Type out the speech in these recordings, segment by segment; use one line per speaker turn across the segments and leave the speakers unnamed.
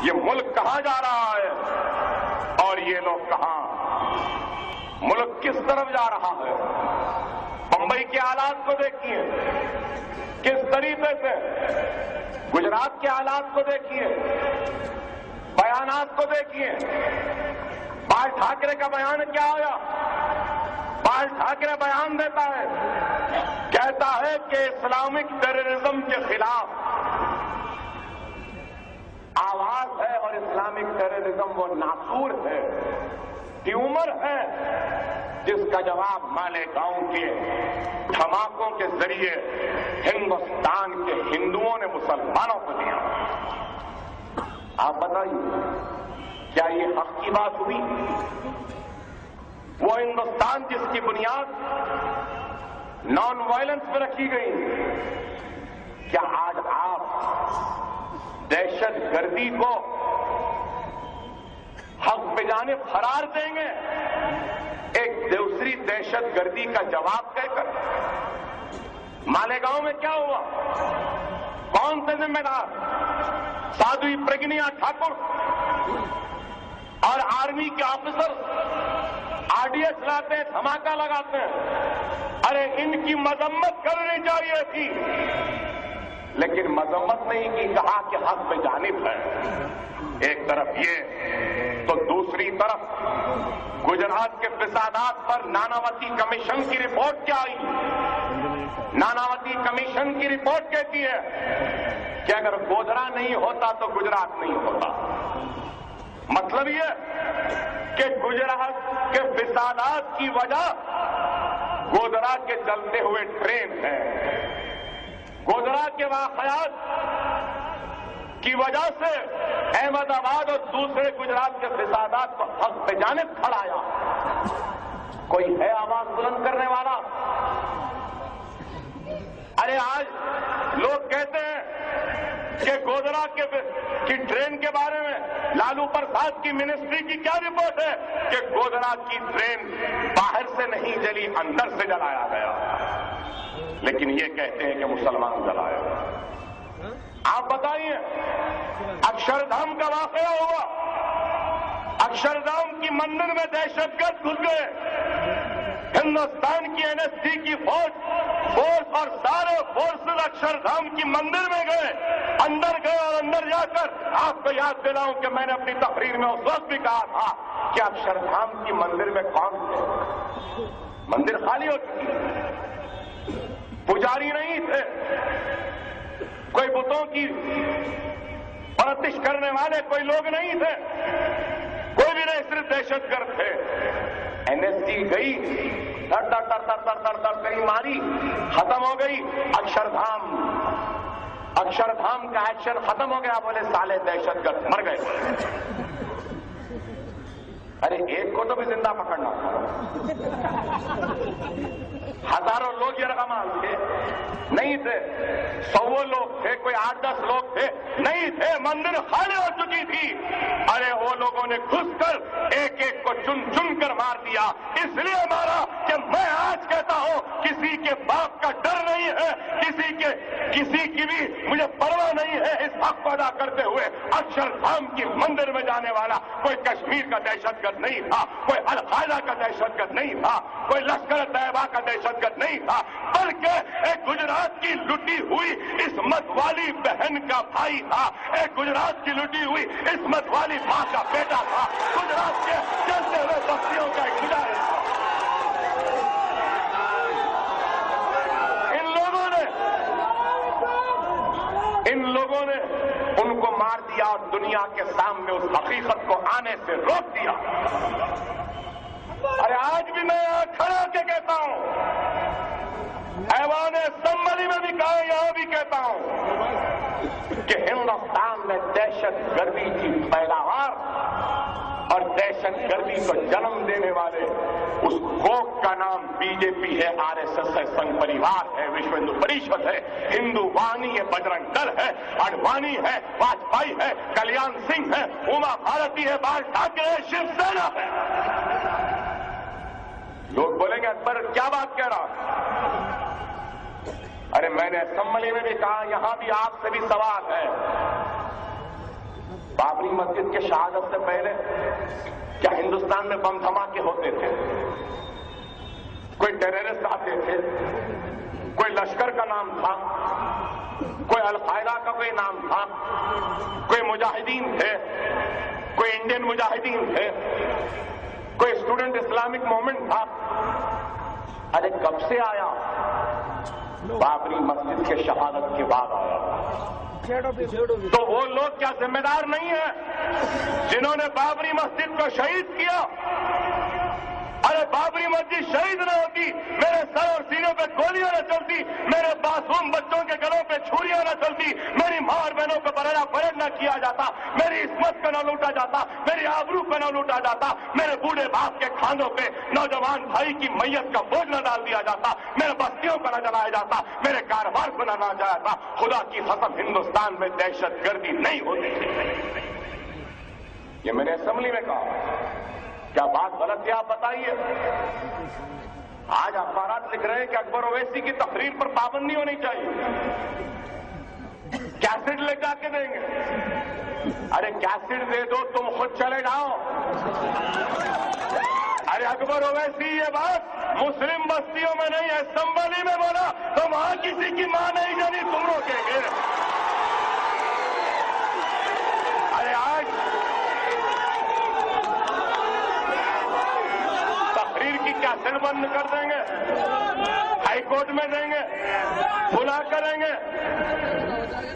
یہ ملک کہاں جا رہا ہے اور یہ لوگ کہاں؟ ملک کس طرف جا رہا ہے؟ بمبئی کے حالات کو دیکھیے کس طریقے سے، گجرات کے حالات کو دیکھیے، بیانات کو دیکھیے۔ بال ٹھاکرے کا بیان کیا ہوا؟ بال ٹھاکرے بیان دیتا ہے، کہتا ہے کہ اسلامک ٹیررزم کے خلاف آواز ہے اور اسلامک ٹیررزم وہ ناسور ہے، ٹیومر ہے، جس کا جواب مالیگاؤں کے دھماکوں کے ذریعے ہندوستان کے ہندوؤں نے مسلمانوں کو دیا۔ آپ بتائیے کیا یہ حق کی بات ہوئی؟ وہ ہندوستان جس کی بنیاد نان وائلنس پہ رکھی گئی، کیا آج آپ دہشت گردی کو حق پہ جانب قرار دیں گے ایک دوسری دہشت گردی کا جواب دے کر؟ مالیگاؤں میں کیا ہوا؟ کون سے ذمہ دار؟ سادھوی پرگنیا ٹھاکر اور آرمی کے آفیسر آر ڈی ایس لاتے ہیں، دھماکہ لگاتے ہیں۔ ارے ان کی مذمت کرنی چاہیے تھی، لیکن مذمت نہیں کی، کہا کہ حق پہ جانب ہے۔ ایک طرف یہ تو دوسری طرف گجرات کے فسادات پر ناناوتی کمیشن کی رپورٹ کیا آئی؟ ناناوتی کمیشن کی رپورٹ کہتی ہے کہ اگر گودرا نہیں ہوتا تو گجرات نہیں ہوتا۔ مطلب یہ کہ گجرات کے فسادات کی وجہ گودرا کے چلتے ہوئے ٹرین ہے، گودرا کے واقعات کی وجہ سے احمد آباد اور دوسرے گجرات کے فسادات کو حق پہ جانب کھڑایا۔ کوئی ہے آواز بلند کرنے والا؟ ارے آج لوگ کہتے ہیں کہ گودرا کی ٹرین کے بارے میں لالو پرساد کی منسٹری کی کیا رپورٹ ہے کہ گودرا کی ٹرین باہر سے نہیں جلی، اندر سے جلایا گیا، لیکن یہ کہتے ہیں کہ مسلمان جلائے۔ آپ بتائیے اکشردھام کا واقعہ ہوا، اکشردھام کی مندر میں دہشت گرد گھس گئے، ہندوستان کی این ایس سی کی فورس اور سارے فورسز اکشردھام کی مندر میں گئے، اندر گئے اور اندر جا کر آپ کو یاد دلاؤں کہ میں نے اپنی تقریر میں اس وقت بھی کہا تھا کہ اکشردھام کی مندر میں کون تھے؟ مندر خالی ہو چکی، پجاری نہیں تھے، کوئی بتوں کی پرستش کرنے والے کوئی لوگ نہیں تھے، کوئی بھی نہیں، صرف دہشت گرد تھے۔ این ایس سی گئی، در در در در در در در کری ماری، ختم ہو گئی۔ اکشردھام کا ایکشن ختم ہو گیا، بولے سالے دہشت گرد مر گئے۔ ارے ایک کو تو بھی زندہ پکڑنا تھا، ہزاروں لوگ یرغمال تھے نہیں تھے، 100 لوگ تھے، کوئی 8-10 لوگ تھے نہیں تھے، مندر خالی ہو چکی تھی۔ ارے وہ لوگوں نے گھس کر ایک ایک کو چن چن کر مار دیا، اس لیے مارا کہ میں آج کہتا ہوں کسی کے باپ کا ڈر نہیں ہے، کسی کی بھی مجھے پرواہ نہیں ہے اس حق کو ادا کرتے ہوئے۔ اکشردھام کی مندر میں جانے والا کوئی کشمیر کا دہشت گرد نہیں تھا، کوئی القاعدہ کا دہشت گرد نہیں تھا، کوئی لشکر طیبہ کا دہشت گرد نہیں تھا، بلکہ ایک گجرات کی لٹی ہوئی عصمت والی بہن کا بھائی تھا، ایک گجرات کی لٹی ہوئی عصمت والی ماں کا بیٹا تھا، گجرات کے چلتے ہوئے بستیوں کا ایک ادارہ تھا۔ ان لوگوں نے ان کو مار دیا اور دنیا کے سامنے اس حقیقت کو آنے سے روک دیا۔ ارے آج بھی میں کھڑا کے کہتا ہوں، ایوان اسمبلی میں بھی کہا، یہاں بھی کہتا ہوں کہ ہندوستان میں دہشت گردی کی پیداوار اور دہشت گردی کو جنم دینے والے اس گوک کا نام بی جے پی ہے، آر ایس ایس ہے، سنگھ پریوار ہے، وشو ہندو پریشد ہے، ہندو وانی ہے، بجرنگ دل ہے، اڈوانی ہے، واجپئی ہے، کلیان سنگھ ہے، اما بھارتی ہے، بال ٹھاکرے ہے، شیو سینا ہے۔ لوگ بولیں گے اکبر کیا بات کہہ رہا؟ ارے میں نے اسمبلی میں بھی کہا، یہاں بھی آپ سے بھی سوال ہے، بابری مسجد کے شہادت سے پہلے کیا ہندوستان میں بم دھماکے ہوتے تھے؟ کوئی ٹیررسٹ آتے تھے؟ کوئی لشکر کا نام تھا؟ کوئی القاعدہ کا کوئی نام تھا؟ کوئی مجاہدین تھے؟ کوئی انڈین مجاہدین تھے؟ کوئی اسٹوڈنٹ اسلامک موومنٹ تھا؟ ارے کب سے آیا؟ بابری مسجد کے شہادت کے بعد آیا۔ تو وہ لوگ کیا ذمہ دار نہیں ہیں جنہوں نے بابری مسجد کو شہید کیا؟ ارے بابری مسجد شہید نہ ہوتی، میرے سر اور سینوں پہ گولیاں نہ چلتی، میرے معصوم بچوں کے گلوں پہ چھریاں نہ چلتی، میری ماں اور بہنوں کو برا پریڈ نہ کیا جاتا، میری عصمت کو نہ لوٹا جاتا، میری آبرو کو نہ لوٹا جاتا، میرے بوڑھے باپ کے کھانوں پہ نوجوان بھائی کی میت کا بوجھ نہ ڈال دیا جاتا، میرے بستیوں کو نہ جلایا جاتا، میرے کاروبار کو نہ جاتا۔ خدا کی قسم ہندوستان میں دہشت گردی نہیں ہوتی۔ یہ میں نے اسمبلی میں کہا۔ کیا بات غلط ہے آپ بتائیے؟ آج اخبارات لکھ رہے ہیں کہ اکبر اویسی کی تقریر پر پابندی ہونی چاہیے، کیسٹ لے جا کے دیں گے۔ ارے کیسٹ دے دو، تم خود چلے جاؤ۔ ارے اکبر اویسی یہ بات مسلم بستیوں میں نہیں، اسمبلی میں بولا تو وہاں کسی کی ماں نہیں جانی، تم روکیں گے؟ ارے آج کیسٹ بند کر دیں گے، ہائی کورٹ میں دیں گے، کھلا کریں گے۔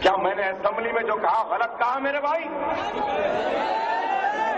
کیا میں نے اسمبلی میں جو کہا غلط کہا میرے بھائی؟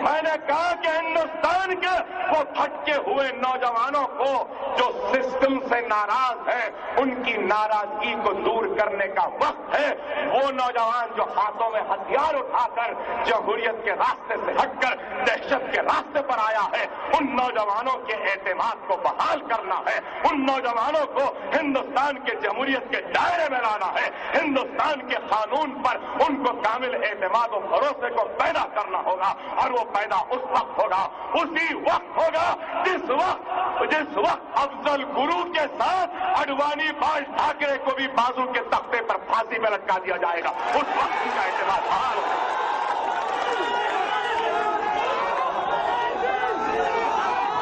میں نے کہا کہ ہندوستان کے وہ پھٹکے ہوئے نوجوانوں کو جو سسٹم سے ناراض ہیں، ان کی ناراضگی کو دور کرنے کا وقت ہے۔ وہ نوجوان جو ہاتھوں میں ہتھیار اٹھا کر جمہوریت کے راستے سے ہٹ کر دہشت کے راستے پر آیا ہے، ان نوجوانوں کے اعتماد کو بحال کرنا ہے، ان نوجوانوں کو ہندوستان کے جمہوریت کے دائرے میں لانا ہے، ہندوستان کے قانون پر ان کو کامل اعتماد و بھروسے کو پیدا کرنا ہوگا، اور وہ پیدا اس وقت ہوگا، اسی وقت ہوگا جس وقت افضل گرو کے ساتھ اڈوانی بال ٹھاکرے کو بھی بازو کے تختے پر پھانسی میں لٹکا دیا جائے گا، اس وقت ان کا اعتماد بحال ہوگا۔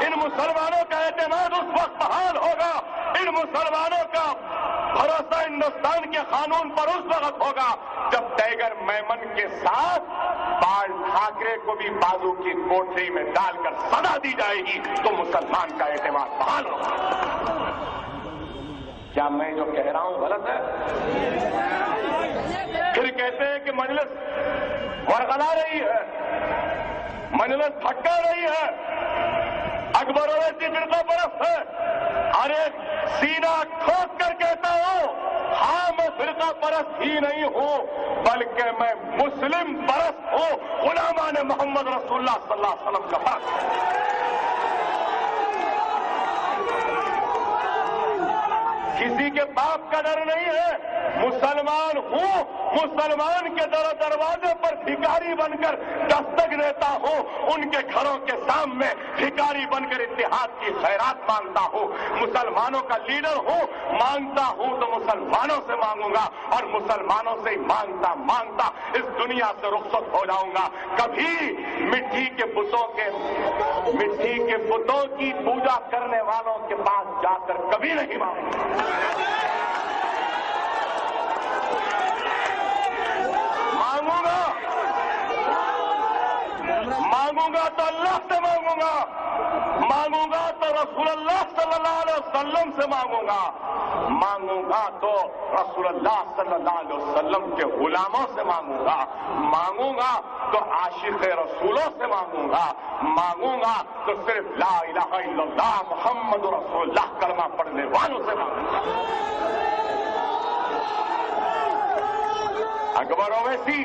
ان مسلمانوں کا اعتماد اس وقت بحال ہوگا، ان مسلمانوں کا بھروسہ ہندوستان کے قانون پر اس وقت ہوگا جب ٹائیگر میمن کے ساتھ بال ٹھاکرے کو بھی بازو کی کوٹری میں ڈال کر سزا دی جائے گی تو مسلمان کا اعتماد بحال ہوگا۔ کیا میں جو کہہ رہا ہوں غلط ہے؟ پھر کہتے ہیں کہ مجلس ورغلا رہی ہے، مجلس بھٹکا رہی ہے، اکبر اویسی فرقہ پرست ہے۔ ارے سینہ ٹھوک کر کہتا ہوں، ہاں میں فرقہ پرست ہی نہیں ہوں بلکہ میں مسلم پرست ہوں، غلامان محمد رسول اللہ صلی اللہ علیہ وسلم کا پرست۔ کسی کے باپ کا ڈر نہیں ہے، مسلمان ہوں، مسلمان کے دروازے پر بھکاری بن کر دستک دیتا ہوں، ان کے گھروں کے سامنے بھکاری بن کر اتحاد کی خیرات مانگتا ہوں، مسلمانوں کا لیڈر ہوں، مانگتا ہوں تو مسلمانوں سے مانگوں گا، اور مسلمانوں سے مانگتا مانگتا اس دنیا سے رخصت ہو جاؤں گا۔ کبھی مٹی کے بتوں کی پوجا کرنے والوں کے پاس جا کر کبھی نہیں مانگوں گا۔ مانگوں گا تو اللہ سے مانگوں گا، مانگوں گا تو رسول اللہ صلی اللہ علیہ وسلم سے مانگوں گا، مانگوں گا تو رسول اللہ صلی اللہ علیہ وسلم کے غلاموں سے مانگوں گا، مانگوں گا تو عاشق رسولوں سے مانگوں گا، مانگوں گا تو صرف لا الہ الا اللہ محمد رسول اللہ کلمہ پڑھنے والوں سے مانگوں گا۔ اکبر اویسی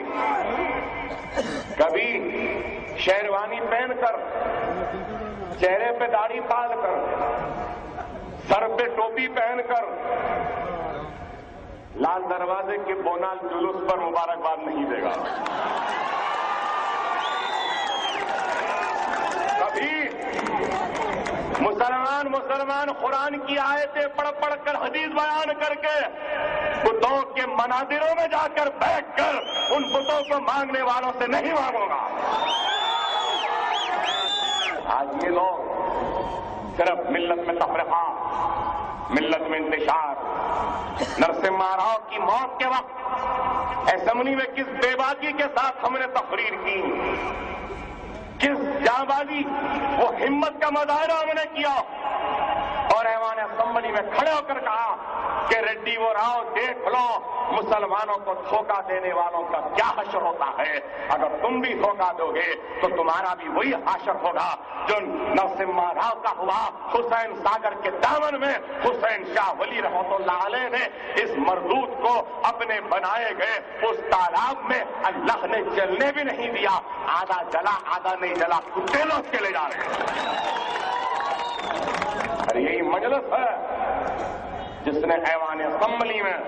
کبھی شیروانی پہن کر، چہرے پہ داڑھی پال کر، سر پہ ٹوپی پہن کر لال دروازے کے بونال جلوس پر مبارکباد نہیں دے گا۔ کبھی مسلمان قرآن کی آیتیں پڑھ کر حدیث بیان کر کے بتوں کے منادروں میں جا کر بیٹھ کر ان بتوں کو مانگنے والوں سے نہیں مانگوں گا۔ آج یہ لوگ صرف ملت میں تفرقہ، ملت میں انتشار، نرسمہا راؤ کی موت کے وقت اسمبلی میں کس بے باکی کے ساتھ ہم نے تقریر کی، کس جانبازی وہ ہمت کا مظاہرہ ہم نے کیا، اور ایوان اسمبلی میں کھڑے ہو کر کہا کہ ریڈی و راؤ دیکھ لو مسلمانوں کو دھوکہ دینے والوں کا کیا حشر ہوتا ہے، اگر تم بھی دھوکہ دو گے تو تمہارا بھی وہی حشر ہوگا جو نرسمہا راؤ کا ہوا۔ حسین ساگر کے دامن میں حسین شاہ ولی رحمۃ اللہ علیہ نے اس مردود کو اپنے بنائے گئے اس تالاب میں اللہ نے جلنے بھی نہیں دیا، آدھا جلا آدھا نہیں جلا، کتے لوگ کے لے جا رہے ہیں۔ اور یہی مجلس ہے جس نے ایوان اسمبلی میں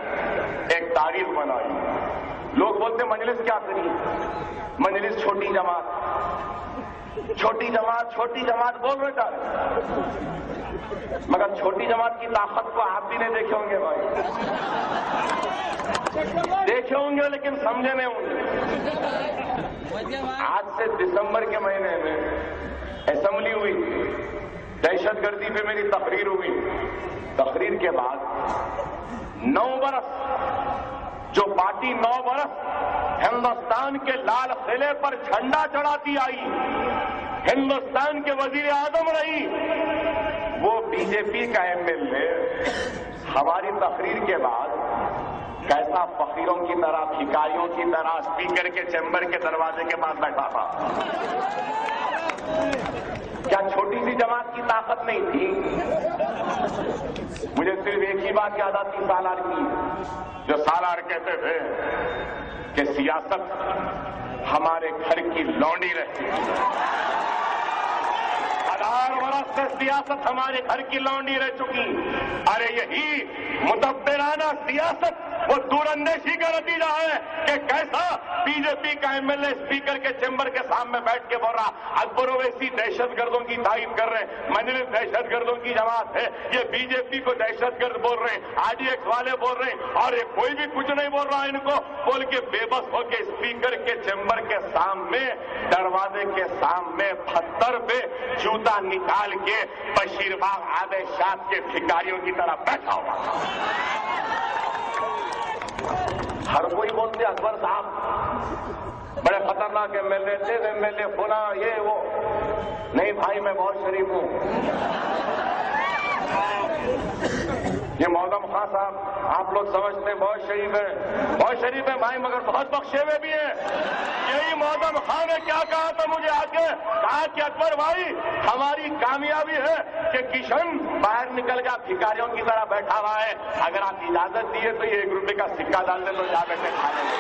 ایک تاریخ بنائی۔ لوگ بولتے مجلس کیا کری، مجلس چھوٹی جماعت، چھوٹی جماعت، چھوٹی جماعت بول رہے تھے، مگر چھوٹی جماعت کی طاقت کو آپ بھی نہیں دیکھے ہوں گے بھائی، دیکھے ہوں گے لیکن سمجھے نہیں ہوں گے۔ آج سے دسمبر کے مہینے میں اسمبلی ہوئی، دہشت گردی پہ میری تقریر ہوئی، تقریر کے بعد 9 برس جو پارٹی 9 برس ہندوستان کے لال قلعے پر جھنڈا چڑھاتی آئی، ہندوستان کے وزیر اعظم رہی، وہ بی جے پی کا ایم ایل اے ہماری تقریر کے بعد کیسا فقیروں کی طرح، بھکاریوں کی طرح اسپیکر کے چیمبر کے دروازے کے پاس بیٹھا تھا۔ کیا چھوٹی سی جماعت کی طاقت نہیں تھی؟ مجھے صرف ایک ہی بات یاد آتی سالار کی، جو سالار کہتے تھے کہ سیاست ہمارے گھر کی لونڈی رہتی، 1000 برس سے سیاست ہمارے گھر کی لونڈی رہ چکی۔ ارے یہی مدبرانہ سیاست وہ دور اندیشی کا نتیجہ ہے کہ کیسا بی جے پی کا ایم ایل اے اسپیکر کے چیمبر کے سامنے بیٹھ کے بول رہا اکبر اویسی دہشت گردوں کی تعریف کر رہے ہیں، مجلس دہشت گردوں کی جماعت ہے، یہ بی جے پی کو دہشت گرد بول رہے ہیں، آر ڈی ایکس والے بول رہے ہیں، اور یہ کوئی بھی کچھ نہیں بول رہا ان کو، بول کے بے بس ہو کے اسپیکر کے چیمبر کے سامنے دروازے کے سامنے پتھر پہ جوتا نکال کے بشیر باغ آبے شاد کے بھکاریوں کی طرح بیٹھا ہوا۔ ہر کوئی بولتے اکبر صاحب بڑے خطرناک ایم ایل اے تھے، ایم ایل اے ہونا یہ وہ، نہیں بھائی میں بہت شریف ہوں۔ یہ معظم خان صاحب آپ لوگ سمجھتے ہیں بہت شریف ہے، بہت شریف ہے بھائی، مگر بہت بخشے ہوئے بھی ہیں۔ یہی معظم خان نے کیا کہا تھا مجھے آ کے، کہا کہ اکبر بھائی ہماری کامیابی ہے کہ کشن باہر نکل گیا بھکاریوں کی طرح بیٹھا ہوا ہے، اگر آپ اجازت دیے تو یہ 1 روپے کا سکہ ڈال دیں تو جا بیٹھے کھا لیں گے۔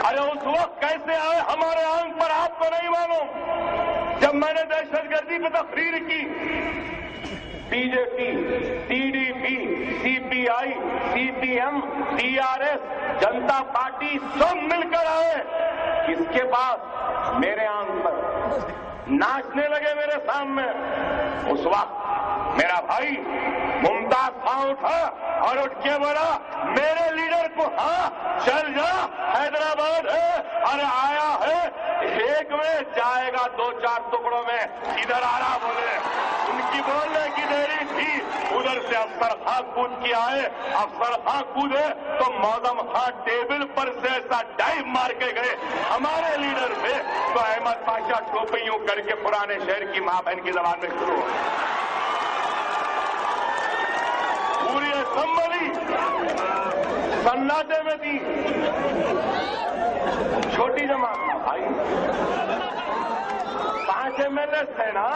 ارے اس وقت کیسے آئے ہمارے آنکھ پر آپ کو نہیں معلوم، جب میں نے دہشت گردی پہ تقریر کی، B J P, T D P, C P I, C P M, T R S, Janata Party سب مل کر آئے، کس کے پاس؟ میرے آنکھ پر ناچنے لگے میرے سامنے۔ اس وقت میرا بھائی ممتاز خان اٹھا اور اٹھ کے بولا میرے لیڈر کو ہاں چل جا، حیدرآباد ہے اور آیا ہے، ایک میں جائے گا 2-4 ٹکڑوں میں، ادھر آ رہا بولے، ان کی بولنے کی دیری تھی، ادھر سے افسر خان کود کے آئے، افسر خان کودے تو معظم خان ٹیبل پر سے ایسا ڈائیو مار کے گئے ہمارے لیڈر پہ، تو احمد پاشا ٹوپی یوں کر کے پرانے شہر کی ماں بہن کی زبان میں شروع ہو پوری اسمبلی سناٹے میں تھی۔ چھوٹی جماعت بھائی 5 ایم ایل اے تھے نا،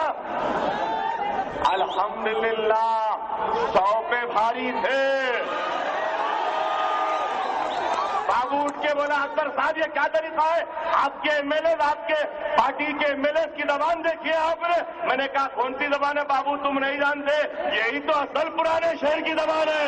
الحمدللہ 100 پہ بھاری تھے۔ بابو اٹھ کے بولا اکبر صاحب یہ کیا طریقہ ہے، آپ کے ایم ایل اے، آپ کے پارٹی کے ایم ایل اے کی زبان دیکھیے آپ نے۔ میں نے کہا کون سی زبان ہے بابو، تم نہیں جانتے، یہی تو اصل پرانے شہر کی زبان ہے،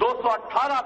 218